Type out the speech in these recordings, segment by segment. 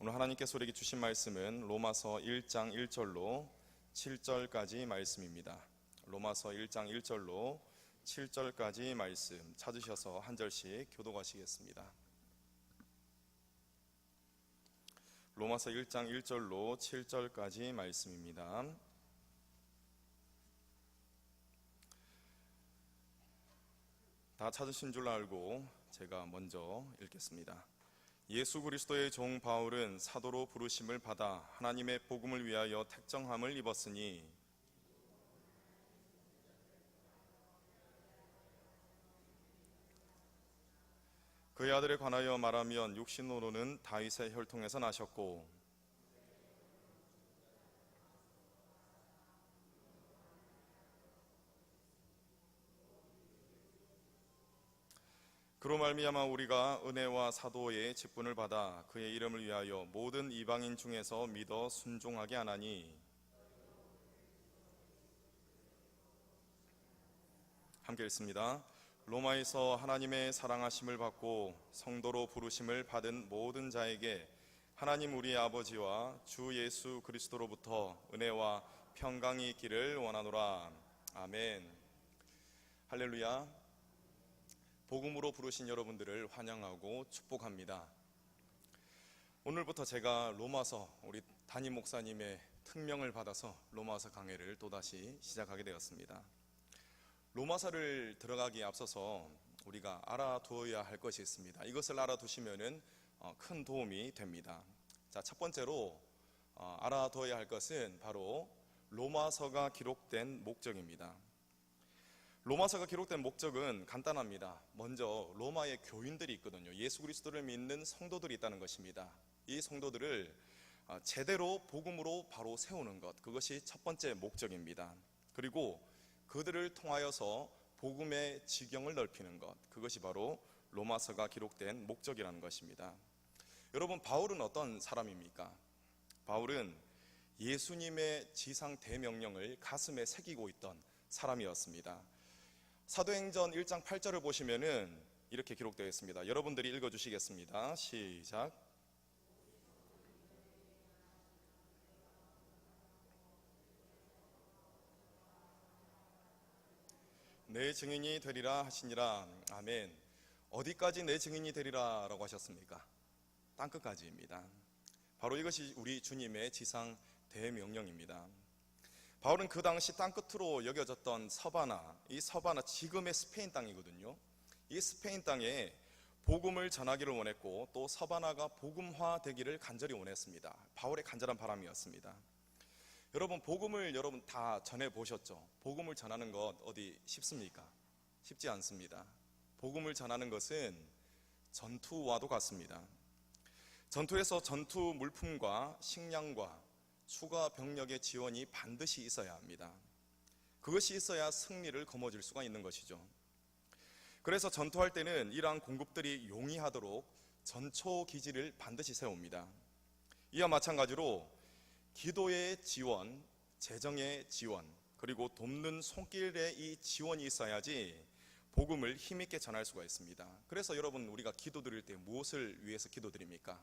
오늘 하나님께서 우리에게 주신 말씀은 로마서 1장 1절로 7절까지 말씀입니다. 로마서 1장 1절로 7절까지 말씀 찾으셔서 한 절씩 교독하시겠습니다. 로마서 1장 1절로 7절까지 말씀입니다. 다 찾으신 줄 알고 제가 먼저 읽겠습니다. 예수 그리스도의 종 바울은 사도로 부르심을 받아 하나님의 복음을 위하여 택정함을 입었으니 그의 아들에 관하여 말하면 육신으로는 다윗의 혈통에서 나셨고 그로 말미암아 우리가 은혜와 사도의 직분을 받아 그의 이름을 위하여 모든 이방인 중에서 믿어 순종하게 하나니 함께 읽습니다. 로마에서 하나님의 사랑하심을 받고 성도로 부르심을 받은 모든 자에게 하나님 우리의 아버지와 주 예수 그리스도로부터 은혜와 평강이 있기를 원하노라. 아멘. 할렐루야. 복음으로 부르신 여러분들을 환영하고 축복합니다. 오늘부터 제가 로마서 우리 담임 목사님의 특명을 받아서 로마서 강해를 또다시 시작하게 되었습니다. 로마서를 들어가기에 앞서서 우리가 알아두어야 할 것이 있습니다. 이것을 알아두시면 큰 도움이 됩니다. 자, 첫 번째로 알아두어야 할 것은 바로 로마서가 기록된 목적입니다. 로마서가 기록된 목적은 간단합니다. 먼저 로마의 교인들이 있거든요. 예수 그리스도를 믿는 성도들이 있다는 것입니다. 이 성도들을 제대로 복음으로 바로 세우는 것, 그것이 첫 번째 목적입니다. 그리고 그들을 통하여서 복음의 지경을 넓히는 것, 그것이 바로 로마서가 기록된 목적이라는 것입니다. 여러분, 바울은 어떤 사람입니까? 바울은 예수님의 지상 대명령을 가슴에 새기고 있던 사람이었습니다. 사도행전 1장 8절을 보시면은 이렇게 기록되어 있습니다. 여러분들이 읽어주시겠습니다. 시작. 내 증인이 되리라 하시니라. 아멘. 어디까지 내 증인이 되리라 라고 하셨습니까? 땅끝까지입니다. 바로 이것이 우리 주님의 지상 대명령입니다. 바울은 그 당시 땅끝으로 여겨졌던 서바나, 이 서바나 지금의 스페인 땅이거든요. 이 스페인 땅에 복음을 전하기를 원했고 또 서바나가 복음화 되기를 간절히 원했습니다. 바울의 간절한 바람이었습니다. 여러분, 복음을 여러분 다 전해보셨죠? 복음을 전하는 것 어디 쉽습니까? 쉽지 않습니다. 복음을 전하는 것은 전투와도 같습니다. 전투에서 전투 물품과 식량과 추가 병력의 지원이 반드시 있어야 합니다. 그것이 있어야 승리를 거머쥘 수가 있는 것이죠. 그래서 전투할 때는 이러한 공급들이 용이하도록 전초 기지를 반드시 세웁니다. 이와 마찬가지로 기도의 지원, 재정의 지원, 그리고 돕는 손길의 이 지원이 있어야지 복음을 힘있게 전할 수가 있습니다. 그래서 여러분, 우리가 기도드릴 때 무엇을 위해서 기도드립니까?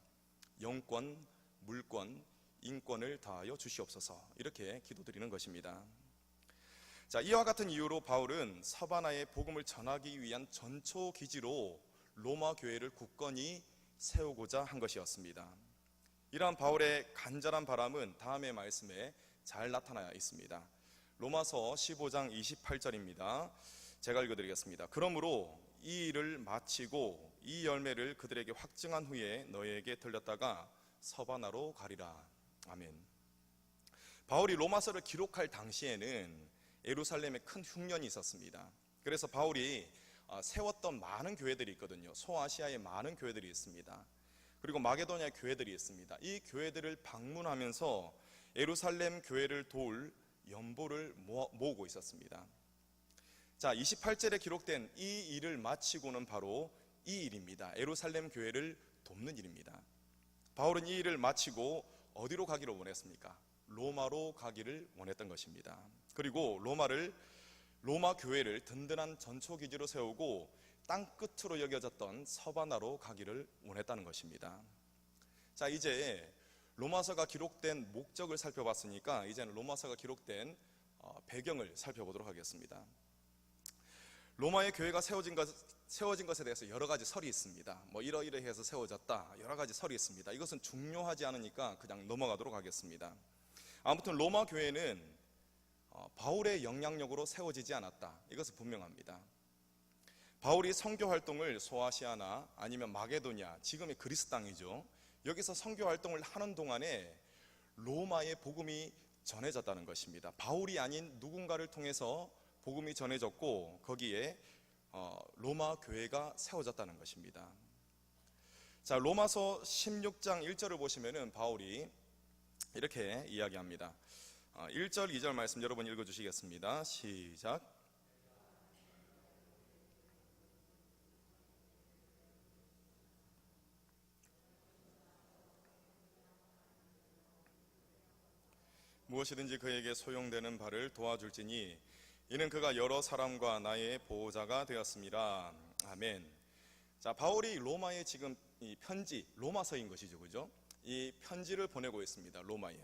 영권, 물권, 인권을 다하여 주시옵소서, 이렇게 기도드리는 것입니다. 자, 이와 같은 이유로 바울은 서바나의 복음을 전하기 위한 전초 기지로 로마 교회를 굳건히 세우고자 한 것이었습니다. 이러한 바울의 간절한 바람은 다음의 말씀에 잘 나타나 있습니다. 로마서 15장 28절입니다. 제가 읽어드리겠습니다. 그러므로 이 일을 마치고 이 열매를 그들에게 확증한 후에 너희에게 들렸다가 서바나로 가리라. 아멘. 바울이 로마서를 기록할 당시에는 예루살렘에 큰 흉년이 있었습니다. 그래서 바울이 세웠던 많은 교회들이 있거든요. 소아시아에 많은 교회들이 있습니다. 그리고 마게도냐 교회들이 있습니다. 이 교회들을 방문하면서 예루살렘 교회를 도울 연보를 모으고 있었습니다. 자, 28절에 기록된 이 일을 마치고는 바로 이 일입니다. 예루살렘 교회를 돕는 일입니다. 바울은 이 일을 마치고 어디로 가기를 원했습니까? 로마로 가기를 원했던 것입니다. 그리고 로마 교회를 든든한 전초기지로 세우고 땅끝으로 여겨졌던 서바나로 가기를 원했다는 것입니다. 자, 이제 로마서가 기록된 목적을 살펴봤으니까 이제는 로마서가 기록된 배경을 살펴보도록 하겠습니다. 로마의 교회가 세워진 것에 대해서 여러 가지 설이 있습니다. 이러이러해서 세워졌다, 여러 가지 설이 있습니다. 이것은 중요하지 않으니까 그냥 넘어가도록 하겠습니다. 아무튼 로마 교회는 바울의 영향력으로 세워지지 않았다, 이것은 분명합니다. 바울이 선교 활동을 소아시아나 아니면 마게도냐, 지금의 그리스 땅이죠, 여기서 선교 활동을 하는 동안에 로마의 복음이 전해졌다는 것입니다. 바울이 아닌 누군가를 통해서 복음이 전해졌고 거기에 로마 교회가 세워졌다는 것입니다. 자, 로마서 16장 1절을 보시면은 바울이 이렇게 이야기합니다. 1절 2절 말씀 여러분 읽어주시겠습니다. 시작. 무엇이든지 그에게 소용되는 바를 도와줄지니 이는 그가 여러 사람과 나의 보호자가 되었습니다. 아멘. 자, 바울이 로마에 지금 이 편지, 로마서인 것이죠, 그죠? 이 편지를 보내고 있습니다, 로마에.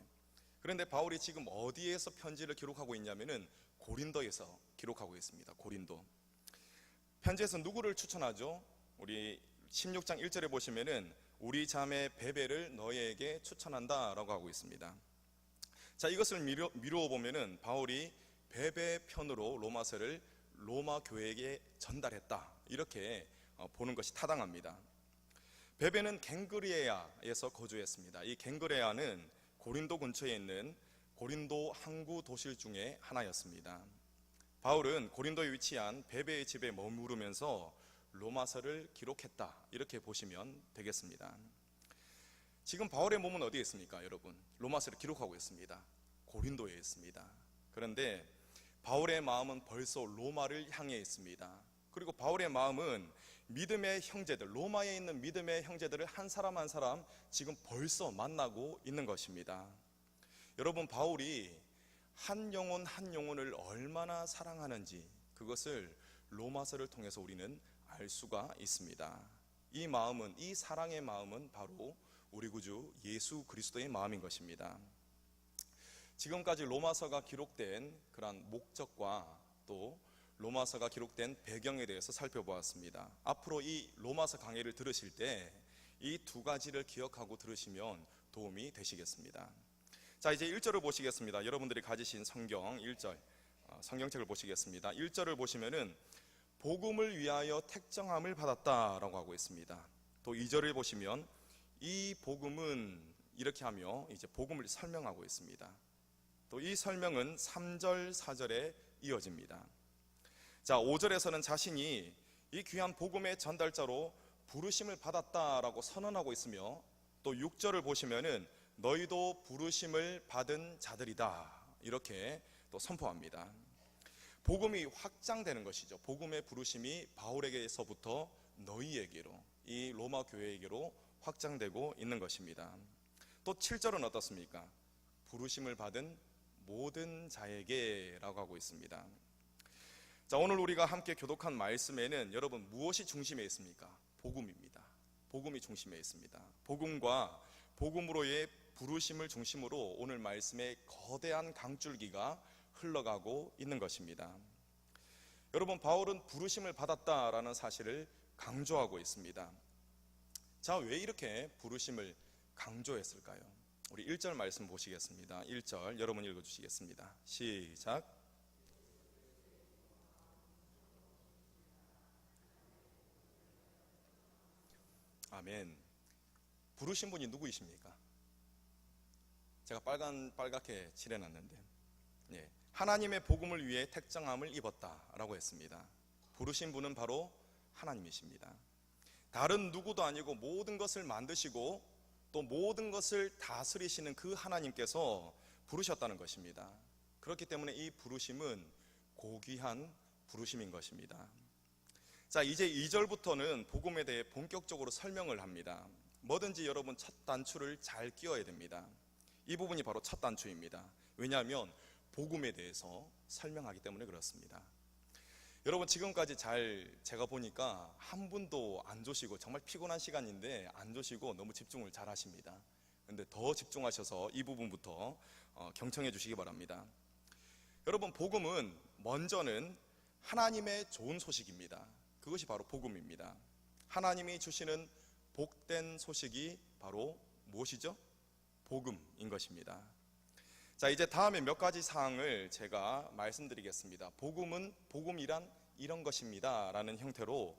그런데 바울이 지금 어디에서 편지를 기록하고 있냐면은 고린도에서 기록하고 있습니다. 고린도. 편지에서 누구를 추천하죠? 우리 16장 1절에 보시면은 우리 자매 베베를 너희에게 추천한다라고 하고 있습니다. 자, 이것을 미루어 보면은 바울이 베베 편으로 로마서를 로마 교회에게 전달했다, 이렇게 보는 것이 타당합니다. 베베는 갱그레아에서 거주했습니다. 이 갱그레아는 고린도 근처에 있는 고린도 항구 도시 중에 하나였습니다. 바울은 고린도에 위치한 베베의 집에 머무르면서 로마서를 기록했다, 이렇게 보시면 되겠습니다. 지금 바울의 몸은 어디에 있습니까, 여러분? 로마서를 기록하고 있습니다. 고린도에 있습니다. 그런데 바울의 마음은 벌써 로마를 향해 있습니다. 그리고 바울의 마음은 믿음의 형제들, 로마에 있는 믿음의 형제들을 한 사람 한 사람 지금 벌써 만나고 있는 것입니다. 여러분, 바울이 한 영혼 한 영혼을 얼마나 사랑하는지 그것을 로마서를 통해서 우리는 알 수가 있습니다. 이 마음은, 이 사랑의 마음은 바로 우리 구주 예수 그리스도의 마음인 것입니다. 지금까지 로마서가 기록된 그러한 목적과 또 로마서가 기록된 배경에 대해서 살펴보았습니다. 앞으로 이 로마서 강의를 들으실 때 이 두 가지를 기억하고 들으시면 도움이 되시겠습니다. 자, 이제 1절을 보시겠습니다. 여러분들이 가지신 성경 1절, 성경책을 보시겠습니다. 1절을 보시면은 복음을 위하여 택정함을 받았다라고 하고 있습니다. 또 2절을 보시면 이 복음은 이렇게 하며 이제 복음을 설명하고 있습니다. 또 이 설명은 3절 4절에 이어집니다. 자, 5절에서는 자신이 이 귀한 복음의 전달자로 부르심을 받았다라고 선언하고 있으며 또 6절을 보시면은 너희도 부르심을 받은 자들이다, 이렇게 또 선포합니다. 복음이 확장되는 것이죠. 복음의 부르심이 바울에게서부터 너희에게로, 이 로마 교회에게로 확장되고 있는 것입니다. 또 7절은 어떻습니까? 부르심을 받은 모든 자에게 라고 하고 있습니다. 자, 오늘 우리가 함께 교독한 말씀에는 여러분 무엇이 중심에 있습니까? 복음입니다. 복음이 중심에 있습니다. 복음과 복음으로의 부르심을 중심으로 오늘 말씀에 거대한 강줄기가 흘러가고 있는 것입니다. 여러분, 바울은 부르심을 받았다라는 사실을 강조하고 있습니다. 자, 왜 이렇게 부르심을 강조했을까요? 우리 1절 말씀 보시겠습니다. 1절 여러분 읽어주시겠습니다. 시작. 아멘. 부르신 분이 누구이십니까? 제가 빨갛게 칠해놨는데, 하나님의 복음을 위해 택정함을 입었다라고 했습니다. 부르신 분은 바로 하나님이십니다. 다른 누구도 아니고 모든 것을 만드시고 또 모든 것을 다스리시는 그 하나님께서 부르셨다는 것입니다. 그렇기 때문에 이 부르심은 고귀한 부르심인 것입니다. 자, 이제 2절부터는 복음에 대해 본격적으로 설명을 합니다. 뭐든지 여러분 첫 단추를 잘 끼워야 됩니다. 이 부분이 바로 첫 단추입니다. 왜냐하면 복음에 대해서 설명하기 때문에 그렇습니다. 여러분 지금까지 제가 보니까 한 분도 안 조시고, 정말 피곤한 시간인데 안 조시고 너무 집중을 잘 하십니다. 근데 더 집중하셔서 이 부분부터 경청해 주시기 바랍니다. 여러분, 복음은 먼저는 하나님의 좋은 소식입니다. 그것이 바로 복음입니다. 하나님이 주시는 복된 소식이 바로 무엇이죠? 복음인 것입니다. 자, 이제 다음에 몇 가지 사항을 제가 말씀드리겠습니다. 복음이란 이런 것입니다 라는 형태로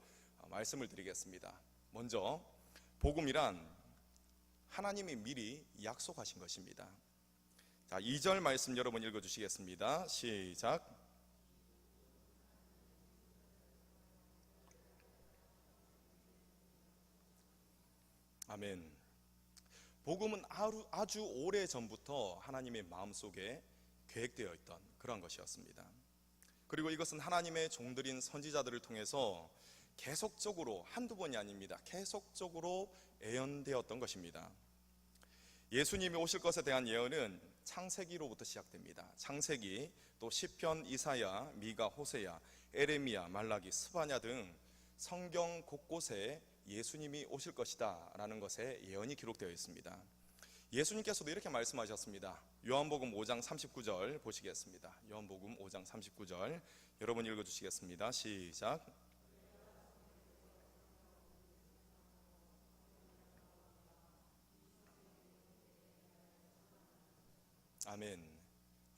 말씀을 드리겠습니다. 먼저 복음이란 하나님이 미리 약속하신 것입니다. 자, 2절 말씀 여러분 읽어주시겠습니다. 시작. 아멘. 복음은 아주 오래 전부터 하나님의 마음속에 계획되어 있던 그런 것이었습니다. 그리고 이것은 하나님의 종들인 선지자들을 통해서 계속적으로, 한두 번이 아닙니다, 계속적으로 예언되었던 것입니다. 예수님이 오실 것에 대한 예언은 창세기로부터 시작됩니다. 창세기, 또 시편, 이사야, 미가, 호세야, 에레미야, 말라기, 스바냐 등 성경 곳곳에 예수님이 오실 것이다 라는 것에 예언이 기록되어 있습니다. 예수님께서도 이렇게 말씀하셨습니다. 요한복음 5장 39절 보시겠습니다. 요한복음 5장 39절 여러분 읽어주시겠습니다. 시작. 아멘.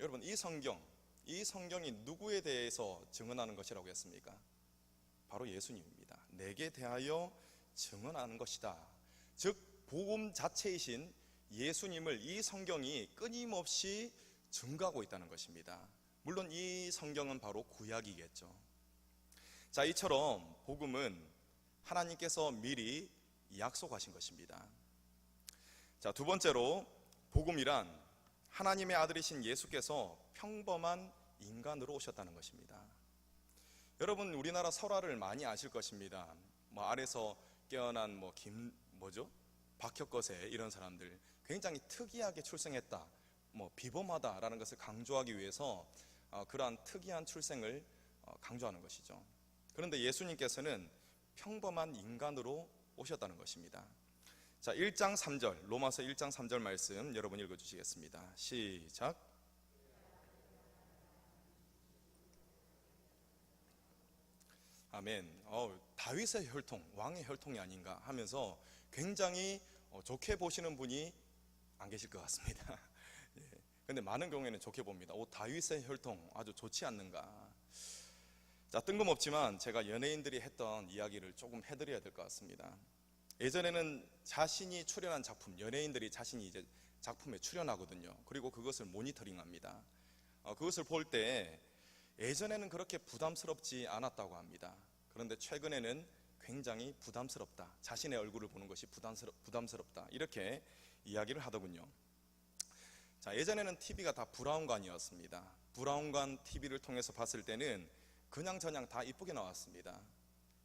여러분, 이 성경이 누구에 대해서 증언하는 것이라고 했습니까? 바로 예수님입니다. 내게 대하여 증언하는 것이다. 즉 복음 자체이신 예수님을 이 성경이 끊임없이 증거하고 있다는 것입니다. 물론 이 성경은 바로 구약이겠죠. 자, 이처럼 복음은 하나님께서 미리 약속하신 것입니다. 자, 두 번째로 복음이란 하나님의 아들이신 예수께서 평범한 인간으로 오셨다는 것입니다. 여러분, 우리나라 설화를 많이 아실 것입니다. 아래서 깨어난 박혁거세 이런 사람들 굉장히 특이하게 출생했다, 비범하다라는 것을 강조하기 위해서 그러한 특이한 출생을 강조하는 것이죠. 그런데 예수님께서는 평범한 인간으로 오셨다는 것입니다. 자, 1장 3절, 로마서 1장 3절 말씀 여러분 읽어주시겠습니다. 시작. 아멘. 다윗의 혈통, 왕의 혈통이 아닌가 하면서 굉장히 좋게 보시는 분이 안 계실 것 같습니다. 근데 많은 경우에는 좋게 봅니다. 다윗의 혈통 아주 좋지 않는가. 자, 뜬금없지만 제가 연예인들이 했던 이야기를 조금 해드려야 될 것 같습니다. 예전에는 자신이 출연한 작품, 연예인들이 자신이 이제 작품에 출연하거든요. 그리고 그것을 모니터링합니다. 그것을 볼 때 예전에는 그렇게 부담스럽지 않았다고 합니다. 그런데 최근에는 굉장히 부담스럽다, 자신의 얼굴을 보는 것이 부담스럽다, 이렇게 이야기를 하더군요. 자, 예전에는 TV가 다 브라운관이었습니다. 브라운관 TV를 통해서 봤을 때는 그냥저냥 다 이쁘게 나왔습니다.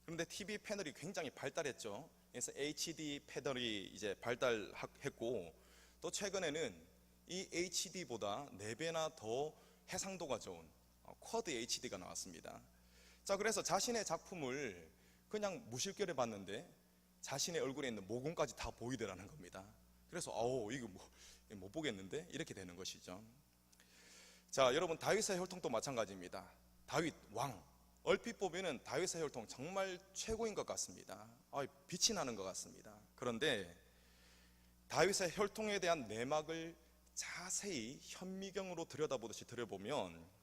그런데 TV 패널이 굉장히 발달했죠. 그래서 HD 패널이 이제 발달했고, 또 최근에는 이 HD보다 4배나 더 해상도가 좋은 쿼드 HD가 나왔습니다. 자, 그래서 자신의 작품을 그냥 무실결에 봤는데 자신의 얼굴에 있는 모공까지 다 보이더라는 겁니다. 그래서 이거 못 보겠는데, 이렇게 되는 것이죠. 자, 여러분, 다윗의 혈통도 마찬가지입니다. 다윗 왕, 얼핏 보면은 다윗의 혈통 정말 최고인 것 같습니다. 빛이 나는 것 같습니다. 그런데 다윗의 혈통에 대한 내막을 자세히 현미경으로 들여다보듯이 들여보면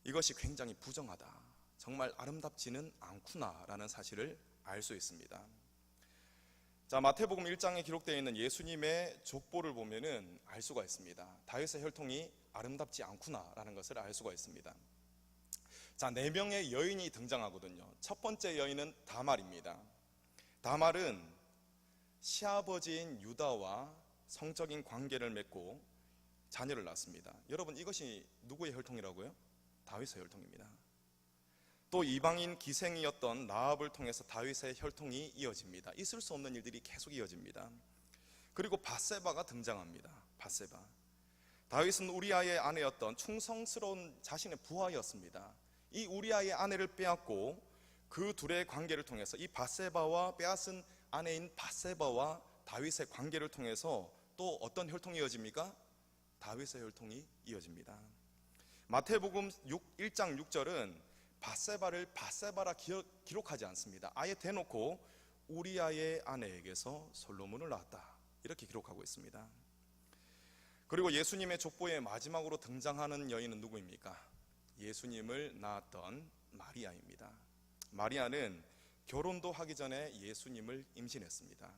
이것이 굉장히 부정하다, 정말 아름답지는 않구나라는 사실을 알 수 있습니다. 자, 마태복음 1장에 기록되어 있는 예수님의 족보를 보면은 알 수가 있습니다. 다윗의 혈통이 아름답지 않구나라는 것을 알 수가 있습니다. 자, 4명의 여인이 등장하거든요. 첫 번째 여인은 다말입니다. 다말은 시아버지인 유다와 성적인 관계를 맺고 자녀를 낳습니다. 여러분, 이것이 누구의 혈통이라고요? 다윗의 혈통입니다. 또 이방인 기생이었던 라합을 통해서 다윗의 혈통이 이어집니다. 있을 수 없는 일들이 계속 이어집니다. 그리고 밧세바가 등장합니다. 밧세바, 다윗은 우리아의 아내였던 충성스러운 자신의 부하였습니다. 이 우리아의 아내를 빼앗고 그 둘의 관계를 통해서 이 밧세바와 빼앗은 아내인 밧세바와 다윗의 관계를 통해서 또 어떤 혈통이 이어집니까? 다윗의 혈통이 이어집니다. 마태복음 1장 6절은 밧세바를 밧세바라 기록하지 않습니다. 아예 대놓고 우리아의 아내에게서 솔로몬을 낳았다 이렇게 기록하고 있습니다. 그리고 예수님의 족보에 마지막으로 등장하는 여인은 누구입니까? 예수님을 낳았던 마리아입니다. 마리아는 결혼도 하기 전에 예수님을 임신했습니다.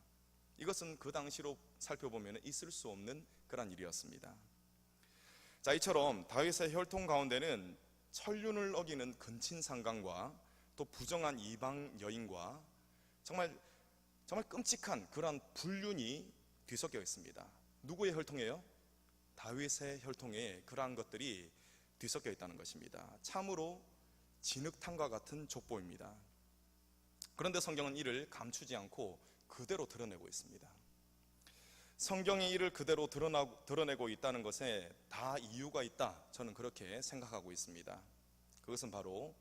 이것은 그 당시로 살펴보면 있을 수 없는 그런 일이었습니다. 자, 이처럼 다윗의 혈통 가운데는 천륜을 어기는 근친상간과 또 부정한 이방 여인과 정말 끔찍한 그러한 불륜이 뒤섞여 있습니다. 누구의 혈통이에요? 다윗의 혈통에 그러한 것들이 뒤섞여 있다는 것입니다. 참으로 진흙탕과 같은 족보입니다. 그런데 성경은 이를 감추지 않고 그대로 드러내고 있습니다. 성경이 이를 그대로 드러내고 있다는 것에 다 이유가 있다, 저는 그렇게 생각하고 있습니다. 그것은 바로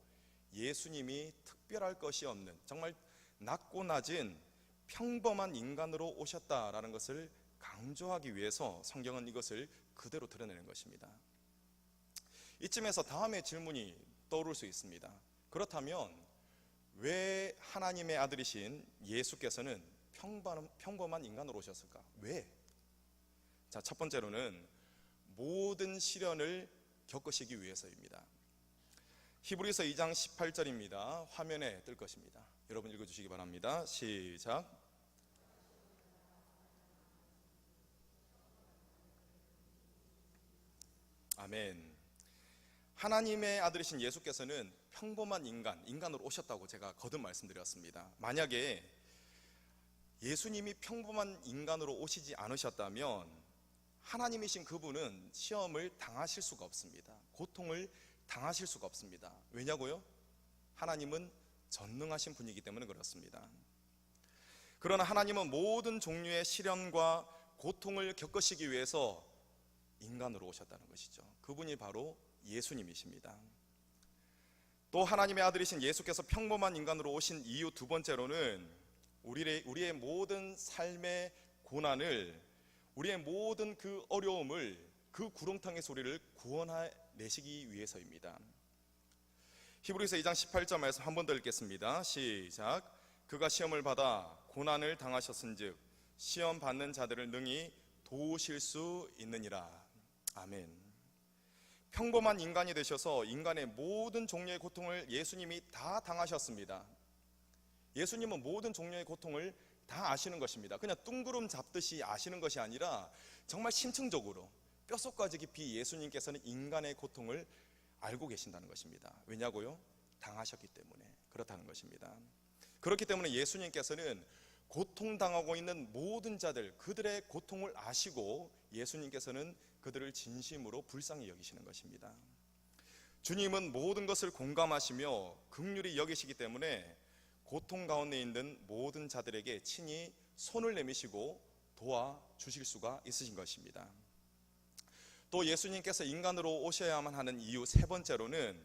예수님이 특별할 것이 없는 정말 낮고 낮은 평범한 인간으로 오셨다라는 것을 강조하기 위해서 성경은 이것을 그대로 드러내는 것입니다. 이쯤에서 다음의 질문이 떠오를 수 있습니다. 그렇다면 왜 하나님의 아들이신 예수께서는 평범한 인간으로 오셨을까? 왜? 자, 첫 번째로는 모든 시련을 겪으시기 위해서입니다. 히브리서 2장 18절입니다. 화면에 뜰 것입니다. 여러분 읽어주시기 바랍니다. 시작. 아멘. 하나님의 아들이신 예수께서는 평범한 인간으로 오셨다고 제가 거듭 말씀드렸습니다. 만약에 예수님이 평범한 인간으로 오시지 않으셨다면 하나님이신 그분은 시험을 당하실 수가 없습니다. 고통을 당하실 수가 없습니다. 왜냐고요? 하나님은 전능하신 분이기 때문에 그렇습니다. 그러나 하나님은 모든 종류의 시련과 고통을 겪으시기 위해서 인간으로 오셨다는 것이죠. 그분이 바로 예수님이십니다. 또 하나님의 아들이신 예수께서 평범한 인간으로 오신 이유 두 번째로는 우리의 모든 삶의 고난을, 우리의 모든 그 어려움을, 그 구렁텅이에서 우리를 구원해내시기 위해서입니다. 히브리서 2장 18절 말씀 한 번 더 읽겠습니다. 시작. 그가 시험을 받아 고난을 당하셨은즉 시험 받는 자들을 능히 도우실 수 있느니라. 아멘. 평범한 인간이 되셔서 인간의 모든 종류의 고통을 예수님이 다 당하셨습니다. 예수님은 모든 종류의 고통을 다 아시는 것입니다. 그냥 뚱그름 잡듯이 아시는 것이 아니라 정말 심층적으로 뼛속까지 깊이 예수님께서는 인간의 고통을 알고 계신다는 것입니다. 왜냐고요? 당하셨기 때문에 그렇다는 것입니다. 그렇기 때문에 예수님께서는 고통당하고 있는 모든 자들, 그들의 고통을 아시고 예수님께서는 그들을 진심으로 불쌍히 여기시는 것입니다. 주님은 모든 것을 공감하시며 긍휼히 여기시기 때문에 고통 가운데 있는 모든 자들에게 친히 손을 내미시고 도와주실 수가 있으신 것입니다. 또 예수님께서 인간으로 오셔야만 하는 이유 세 번째로는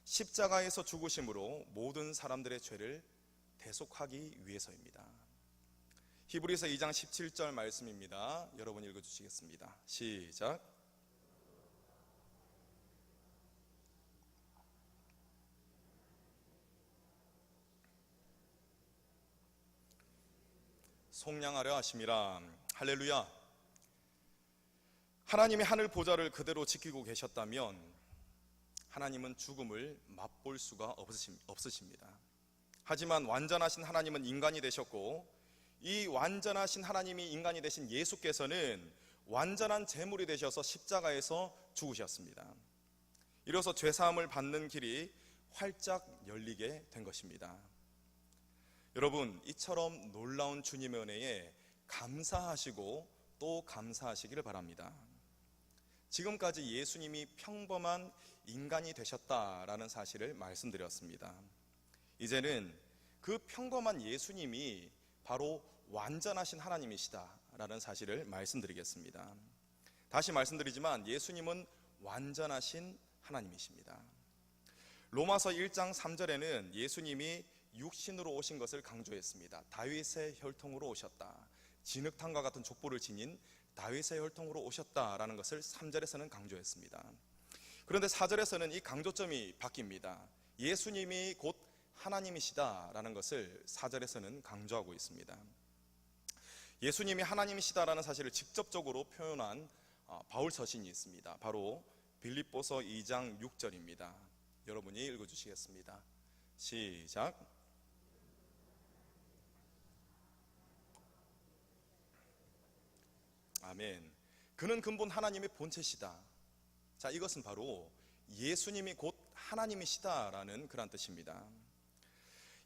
십자가에서 죽으심으로 모든 사람들의 죄를 대속하기 위해서입니다. 히브리서 2장 17절 말씀입니다. 여러분 읽어주시겠습니다. 시작. 속량하려 하심이라. 할렐루야. 하나님이 하늘 보좌를 그대로 지키고 계셨다면 하나님은 죽음을 맛볼 수가 없으십니다. 하지만 완전하신 하나님은 인간이 되셨고 이 완전하신 하나님이 인간이 되신 예수께서는 완전한 제물이 되셔서 십자가에서 죽으셨습니다. 이로써 죄사함을 받는 길이 활짝 열리게 된 것입니다. 여러분, 이처럼 놀라운 주님의 은혜에 감사하시고 또 감사하시기를 바랍니다. 지금까지 예수님이 평범한 인간이 되셨다라는 사실을 말씀드렸습니다. 이제는 그 평범한 예수님이 바로 완전하신 하나님이시다라는 사실을 말씀드리겠습니다. 다시 말씀드리지만 예수님은 완전하신 하나님이십니다. 로마서 1장 3절에는 예수님이 육신으로 오신 것을 강조했습니다. 다윗의 혈통으로 오셨다. 진흙탕과 같은 족보를 지닌 다윗의 혈통으로 오셨다라는 것을 3절에서는 강조했습니다. 그런데 4절에서는 이 강조점이 바뀝니다. 예수님이 곧 하나님이시다라는 것을 4절에서는 강조하고 있습니다. 예수님이 하나님이시다라는 사실을 직접적으로 표현한 바울 서신이 있습니다. 바로 빌립보서 2장 6절입니다. 여러분이 읽어주시겠습니다. 시작. 아멘. 그는 근본 하나님의 본체시다. 자, 이것은 바로 예수님이 곧 하나님이시다라는 그런 뜻입니다.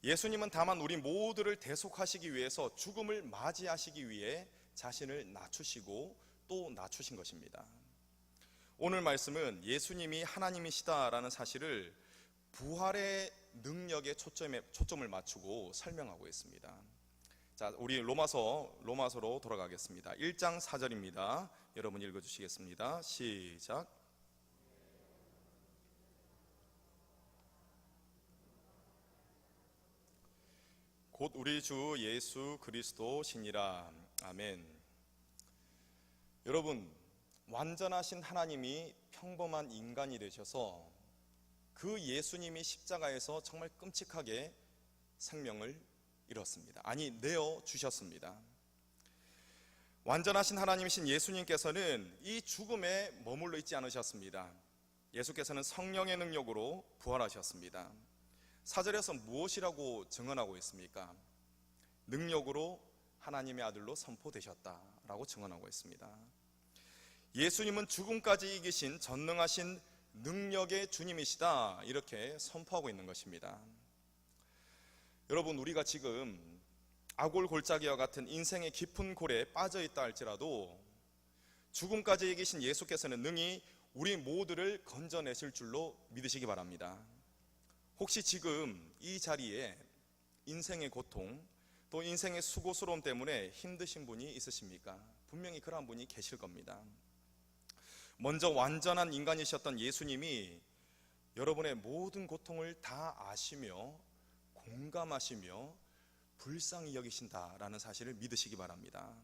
예수님은 다만 우리 모두를 대속하시기 위해서 죽음을 맞이하시기 위해 자신을 낮추시고 또 낮추신 것입니다. 오늘 말씀은 예수님이 하나님이시다라는 사실을 부활의 능력에 초점을 맞추고 설명하고 있습니다. 자, 우리 로마서로 돌아가겠습니다. 1장 4절입니다. 여러분 읽어주시겠습니다. 시작. 곧 우리 주 예수 그리스도시니라. 아멘. 여러분, 완전하신 하나님이 평범한 인간이 되셔서 그 예수님이 십자가에서 정말 끔찍하게 생명을 잃었습니다. 아니, 내어 주셨습니다. 완전하신 하나님이신 예수님께서는 이 죽음에 머물러 있지 않으셨습니다. 예수께서는 성령의 능력으로 부활하셨습니다. 4절에서 무엇이라고 증언하고 있습니까? 능력으로 하나님의 아들로 선포되셨다라고 증언하고 있습니다. 예수님은 죽음까지 이기신 전능하신 능력의 주님이시다, 이렇게 선포하고 있는 것입니다. 여러분, 우리가 지금 아골골짜기와 같은 인생의 깊은 골에 빠져 있다 할지라도 죽음까지 이기신 예수께서는 능히 우리 모두를 건져내실 줄로 믿으시기 바랍니다. 혹시 지금 이 자리에 인생의 고통 또 인생의 수고스러움 때문에 힘드신 분이 있으십니까? 분명히 그런 분이 계실 겁니다. 먼저 완전한 인간이셨던 예수님이 여러분의 모든 고통을 다 아시며 공감하시며 불쌍히 여기신다라는 사실을 믿으시기 바랍니다.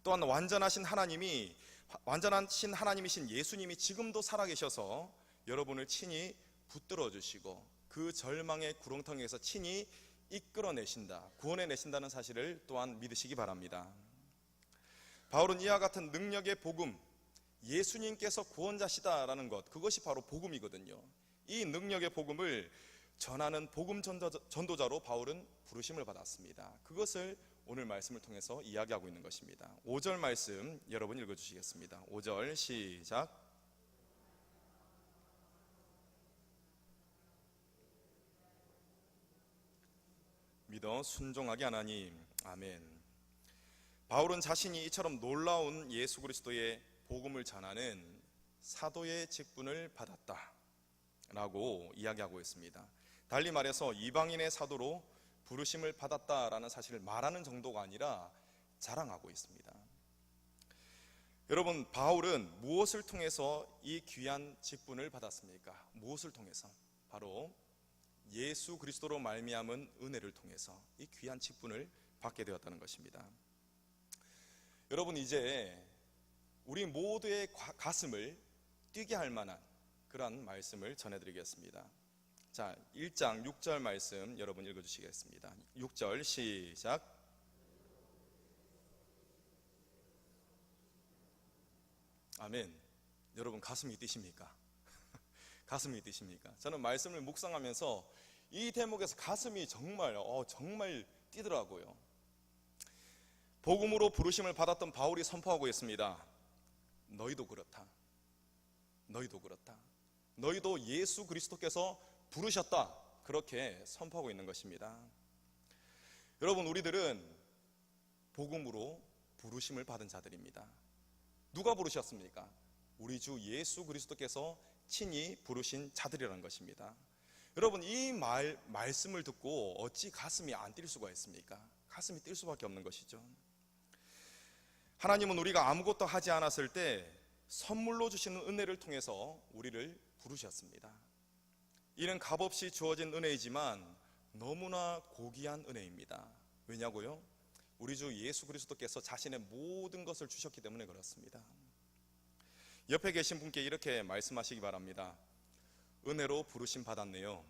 또한 완전하신 하나님이신 예수님이 지금도 살아계셔서 여러분을 친히 붙들어 주시고 그 절망의 구렁텅이에서 친히 이끌어내신다, 구원해내신다는 사실을 또한 믿으시기 바랍니다. 바울은 이와 같은 능력의 복음, 예수님께서 구원자시다라는 것, 그것이 바로 복음이거든요. 이 능력의 복음을 전하는 복음 전도자로 바울은 부르심을 받았습니다. 그것을 오늘 말씀을 통해서 이야기하고 있는 것입니다. 5절 말씀 여러분 읽어주시겠습니다. 5절 시작. 믿어 순종하게 하나님. 아멘. 바울은 자신이 이처럼 놀라운 예수 그리스도의 복음을 전하는 사도의 직분을 받았다 라고 이야기하고 있습니다. 달리 말해서 이방인의 사도로 부르심을 받았다라는 사실을 말하는 정도가 아니라 자랑하고 있습니다. 여러분, 바울은 무엇을 통해서 이 귀한 직분을 받았습니까? 무엇을 통해서? 바로 예수 그리스도로 말미암은 은혜를 통해서 이 귀한 직분을 받게 되었다는 것입니다. 여러분, 이제 우리 모두의 가슴을 뛰게 할 만한 그런 말씀을 전해드리겠습니다. 자, 1장 6절 말씀 여러분 읽어주시겠습니다. 6절 시작. 아멘. 여러분, 가슴이 뛰십니까? 가슴이 뛰십니까? 저는 말씀을 묵상하면서 이 대목에서 가슴이 정말 뛰더라고요. 복음으로 부르심을 받았던 바울이 선포하고 있습니다. 너희도 그렇다. 너희도 그렇다. 너희도 예수 그리스도께서 부르셨다. 그렇게 선포하고 있는 것입니다. 여러분, 우리들은 복음으로 부르심을 받은 자들입니다. 누가 부르셨습니까? 우리 주 예수 그리스도께서 친히 부르신 자들이라는 것입니다. 여러분, 이 말씀을 듣고 어찌 가슴이 안 뛸 수가 있습니까? 가슴이 뛸 수밖에 없는 것이죠. 하나님은 우리가 아무것도 하지 않았을 때 선물로 주시는 은혜를 통해서 우리를 부르셨습니다. 이는 값없이 주어진 은혜이지만 너무나 고귀한 은혜입니다. 왜냐고요? 우리 주 예수 그리스도께서 자신의 모든 것을 주셨기 때문에 그렇습니다. 옆에 계신 분께 이렇게 말씀하시기 바랍니다. 은혜로 부르심 받았네요.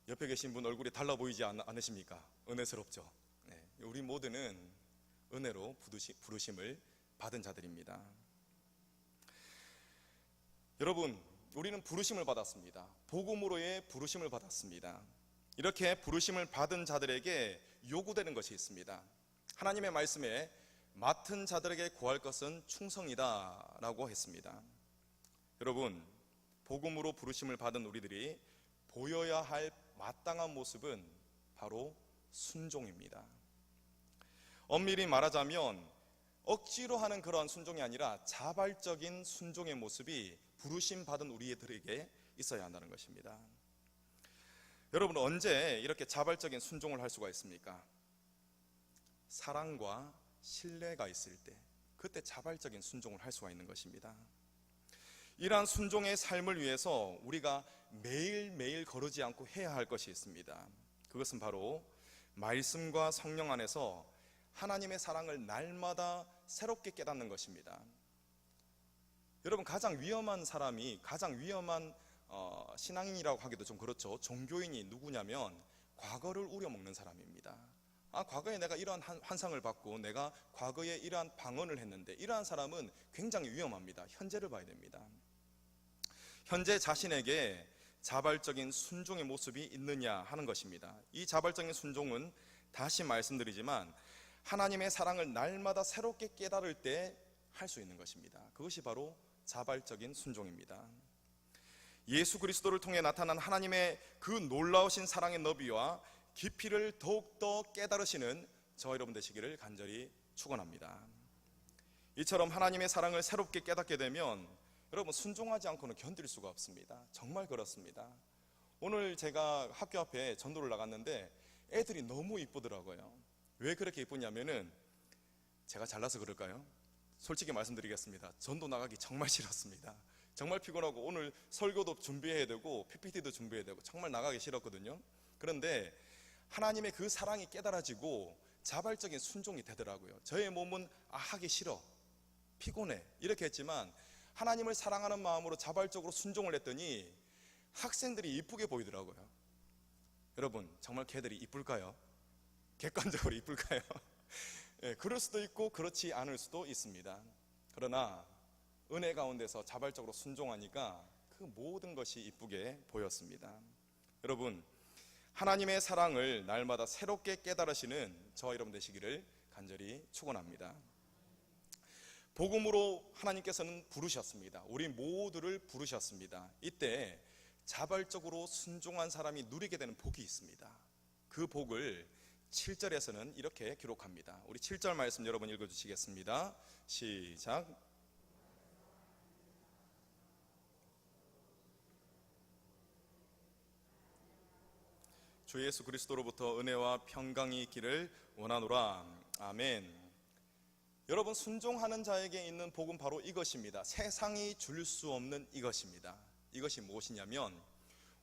옆에 계신 분 얼굴이 달라 보이지 않으십니까? 은혜스럽죠? 우리 모두는 은혜로 부르심을 받은 자들입니다. 여러분, 우리는 부르심을 받았습니다. 복음으로의 부르심을 받았습니다. 이렇게 부르심을 받은 자들에게 요구되는 것이 있습니다. 하나님의 말씀에 맡은 자들에게 구할 것은 충성이다 라고 했습니다. 여러분, 복음으로 부르심을 받은 우리들이 보여야 할 마땅한 모습은 바로 순종입니다. 엄밀히 말하자면 억지로 하는 그런 순종이 아니라 자발적인 순종의 모습이 부르심 받은 우리들에게 있어야 한다는 것입니다. 여러분, 언제 이렇게 자발적인 순종을 할 수가 있습니까? 사랑과 신뢰가 있을 때, 그때 자발적인 순종을 할 수가 있는 것입니다. 이러한 순종의 삶을 위해서 우리가 매일매일 거르지 않고 해야 할 것이 있습니다. 그것은 바로 말씀과 성령 안에서 하나님의 사랑을 날마다 새롭게 깨닫는 것입니다. 여러분, 가장 위험한 사람이, 가장 위험한 신앙인이라고 하기도 좀 그렇죠. 종교인이 누구냐면 과거를 우려먹는 사람입니다. 과거에 내가 이러한 환상을 받고 내가 과거에 이러한 방언을 했는데, 이러한 사람은 굉장히 위험합니다. 현재를 봐야 됩니다. 현재 자신에게 자발적인 순종의 모습이 있느냐 하는 것입니다. 이 자발적인 순종은 다시 말씀드리지만 하나님의 사랑을 날마다 새롭게 깨달을 때 할 수 있는 것입니다. 그것이 바로 자발적인 순종입니다. 예수 그리스도를 통해 나타난 하나님의 그 놀라우신 사랑의 너비와 깊이를 더욱더 깨달으시는 저와 여러분 되시기를 간절히 축원합니다. 이처럼 하나님의 사랑을 새롭게 깨닫게 되면 여러분, 순종하지 않고는 견딜 수가 없습니다. 정말 그렇습니다. 오늘 제가 학교 앞에 전도를 나갔는데 애들이 너무 이쁘더라고요. 왜 그렇게 이쁘냐면은 제가 잘나서 그럴까요? 솔직히 말씀드리겠습니다. 전도 나가기 정말 싫었습니다. 정말 피곤하고 오늘 설교도 준비해야 되고 PPT도 준비해야 되고 정말 나가기 싫었거든요. 그런데 하나님의 그 사랑이 깨달아지고 자발적인 순종이 되더라고요. 저의 몸은 하기 싫어, 피곤해 이렇게 했지만 하나님을 사랑하는 마음으로 자발적으로 순종을 했더니 학생들이 이쁘게 보이더라고요. 여러분, 정말 걔들이 이쁠까요? 객관적으로 이쁠까요? 그럴 수도 있고 그렇지 않을 수도 있습니다. 그러나 은혜 가운데서 자발적으로 순종하니까 그 모든 것이 이쁘게 보였습니다. 여러분, 하나님의 사랑을 날마다 새롭게 깨달으시는 저와 여러분 되시기를 간절히 축원합니다. 복음으로 하나님께서는 부르셨습니다. 우리 모두를 부르셨습니다. 이때 자발적으로 순종한 사람이 누리게 되는 복이 있습니다. 그 복을 7절에서는 이렇게 기록합니다. 우리 7절 말씀 여러분 읽어주시겠습니다. 시작. 주 예수 그리스도로부터 은혜와 평강이 있기를 원하노라. 아멘. 여러분, 순종하는 자에게 있는 복은 바로 이것입니다. 세상이 줄 수 없는 이것입니다. 이것이 무엇이냐면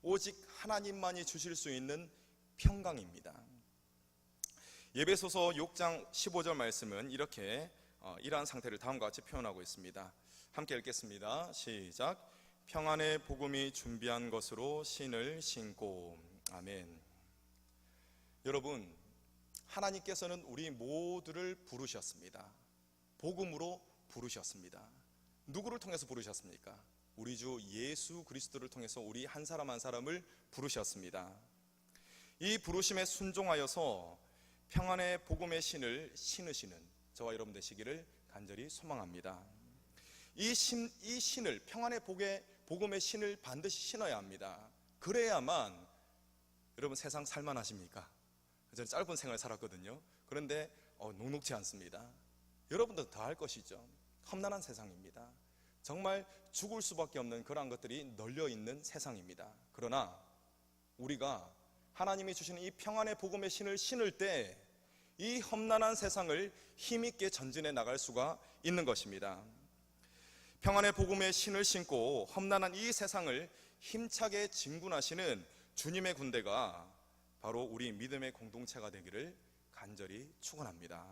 오직 하나님만이 주실 수 있는 평강입니다. 예배소서 6장 15절 말씀은 이렇게 이러한 상태를 다음과 같이 표현하고 있습니다. 함께 읽겠습니다. 시작. 평안의 복음이 준비한 것으로 신을 신고. 아멘. 여러분, 하나님께서는 우리 모두를 부르셨습니다. 복음으로 부르셨습니다. 누구를 통해서 부르셨습니까? 우리 주 예수 그리스도를 통해서 우리 한 사람 한 사람을 부르셨습니다. 이 부르심에 순종하여서 평안의 복음의 신을 신으시는 저와 여러분 되시기를 간절히 소망합니다. 이 신을, 평안의 복음의 신을 반드시 신어야 합니다. 그래야만 여러분 세상 살만하십니까? 저는 짧은 생활 살았거든요. 그런데 녹록지 않습니다. 여러분도 다 할 것이죠. 험난한 세상입니다. 정말 죽을 수밖에 없는 그러한 것들이 널려있는 세상입니다. 그러나 우리가 하나님이 주시는 이 평안의 복음의 신을 신을 때 이 험난한 세상을 힘있게 전진해 나갈 수가 있는 것입니다. 평안의 복음의 신을 신고 험난한 이 세상을 힘차게 진군하시는 주님의 군대가 바로 우리 믿음의 공동체가 되기를 간절히 축원합니다.